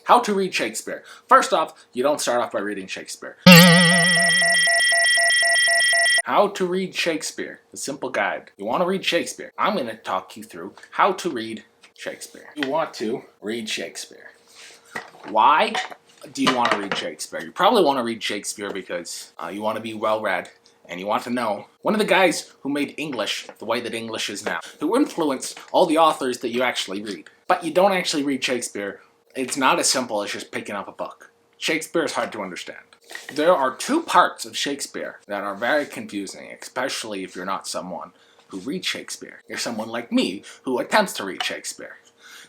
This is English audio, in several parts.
How to read Shakespeare. First off, you don't start off by reading Shakespeare. How to read Shakespeare, a simple guide. You want to read Shakespeare. I'm going to talk you through how to read Shakespeare. You want to read Shakespeare. Why do you want to read Shakespeare? You probably want to read Shakespeare because you want to be well-read and you want to know one of the guys who made English the way that English is now, who influenced all the authors that you actually read. But you don't actually read Shakespeare. It's not as simple as just picking up a book. Shakespeare is hard to understand. There are two parts of Shakespeare that are very confusing, especially if you're not someone who reads Shakespeare. You're someone like me who attempts to read Shakespeare.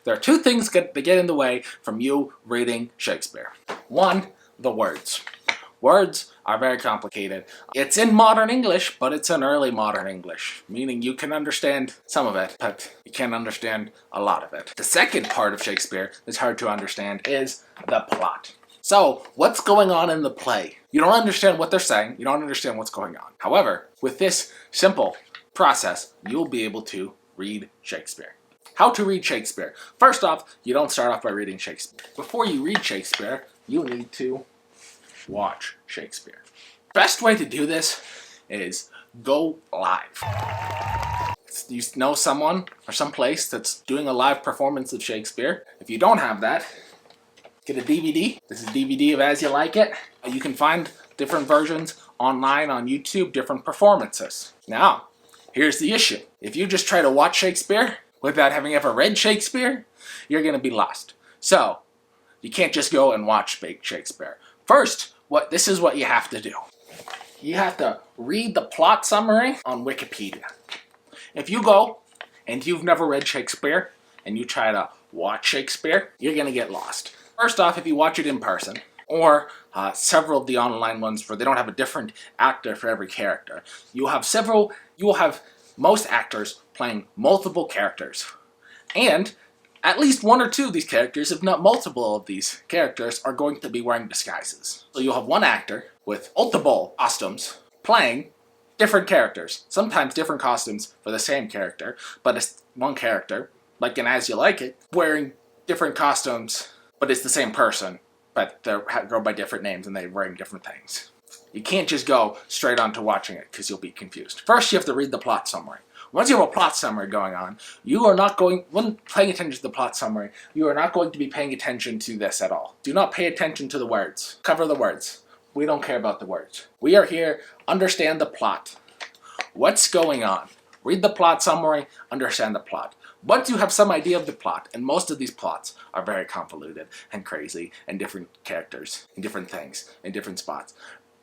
There are two things that get in the way from you reading Shakespeare. One, the words. Words are very complicated. It's in modern English, but it's in early modern English, meaning you can understand some of it, but you can't understand a lot of it. The second part of Shakespeare that's hard to understand is the plot. So, what's going on in the play? You don't understand what they're saying, you don't understand what's going on. However, with this simple process, you'll be able to read Shakespeare. How to read Shakespeare. First off, you don't start off by reading Shakespeare. Before you read Shakespeare, you need to watch Shakespeare. Best way to do this is go live. You know someone or some place that's doing a live performance of Shakespeare. If you don't have that, get a DVD. This is a DVD of As You Like It. You can find different versions online on YouTube, different performances. Now, here's the issue. If you just try to watch Shakespeare without having ever read Shakespeare, you're going to be lost. So, you can't just go and watch Shakespeare. First, this is what you have to do. You have to read the plot summary on Wikipedia. If you go and you've never read Shakespeare and you try to watch Shakespeare, you're going to get lost. First off, if you watch it in person, or several of the online ones where they don't have a different actor for every character, you will have most actors playing multiple characters. And at least one or two of these characters, if not multiple of these characters, are going to be wearing disguises. So you'll have one actor with multiple costumes playing different characters. Sometimes different costumes for the same character, but it's one character, like in As You Like It, wearing different costumes, but it's the same person, but they go by different names and they're wearing different things. You can't just go straight on to watching it because you'll be confused. First, you have to read the plot summary. Once you have a plot summary going on, when paying attention to the plot summary, you are not going to be paying attention to this at all. Do not pay attention to the words. Cover the words. We don't care about the words. We are here, understand the plot. What's going on? Read the plot summary, understand the plot. Once you have some idea of the plot, and most of these plots are very convoluted and crazy, and different characters, and different things, in different spots,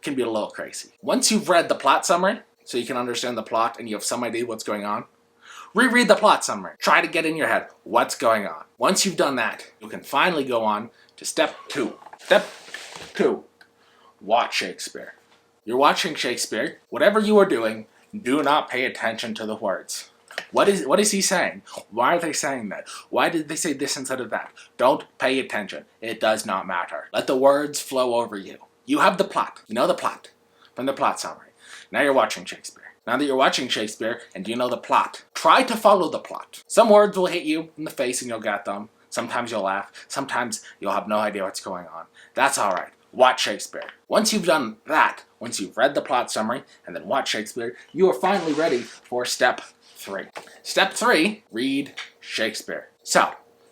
can be a little crazy. Once you've read the plot summary, so you can understand the plot and you have some idea what's going on, reread the plot summary. Try to get in your head what's going on. Once you've done that, you can finally go on to step 2. Step 2. Watch Shakespeare. You're watching Shakespeare. Whatever you are doing, do not pay attention to the words. What is he saying? Why are they saying that? Why did they say this instead of that? Don't pay attention. It does not matter. Let the words flow over you. You have the plot. You know the plot from the plot summary. Now you're watching Shakespeare. Now that you're watching Shakespeare and you know the plot, try to follow the plot. Some words will hit you in the face and you'll get them. Sometimes you'll laugh. Sometimes you'll have no idea what's going on. That's alright. Watch Shakespeare. Once you've done that, once you've read the plot summary and then watch Shakespeare, you are finally ready for step 3. Step 3, read Shakespeare. So,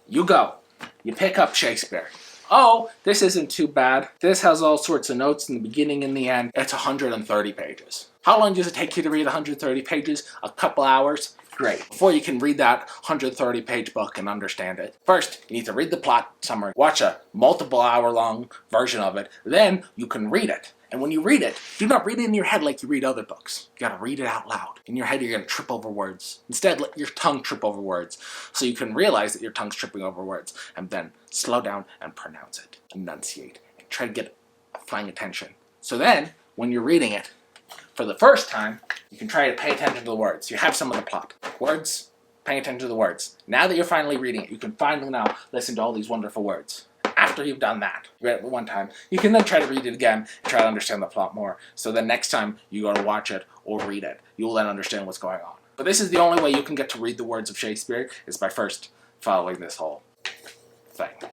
you go. You pick up Shakespeare. Oh, this isn't too bad. This has all sorts of notes in the beginning and the end. It's 130 pages. How long does it take you to read 130 pages? A couple hours? Great. Before you can read that 130-page book and understand it, first, you need to read the plot summary, watch a multiple hour-long version of it, then you can read it. And when you read it, do not read it in your head like you read other books. You gotta read it out loud. In your head, you're gonna trip over words. Instead, let your tongue trip over words. So you can realize that your tongue's tripping over words. And then slow down and pronounce it. Enunciate. And try to get applying attention. So then, when you're reading it, for the first time, you can try to pay attention to the words. You have some of the plot. Words, paying attention to the words. Now that you're finally reading it, you can finally now listen to all these wonderful words. After you've done that, you read it one time, you can then try to read it again and try to understand the plot more. So the next time you go to watch it or read it, you will then understand what's going on. But this is the only way you can get to read the words of Shakespeare, is by first following this whole thing.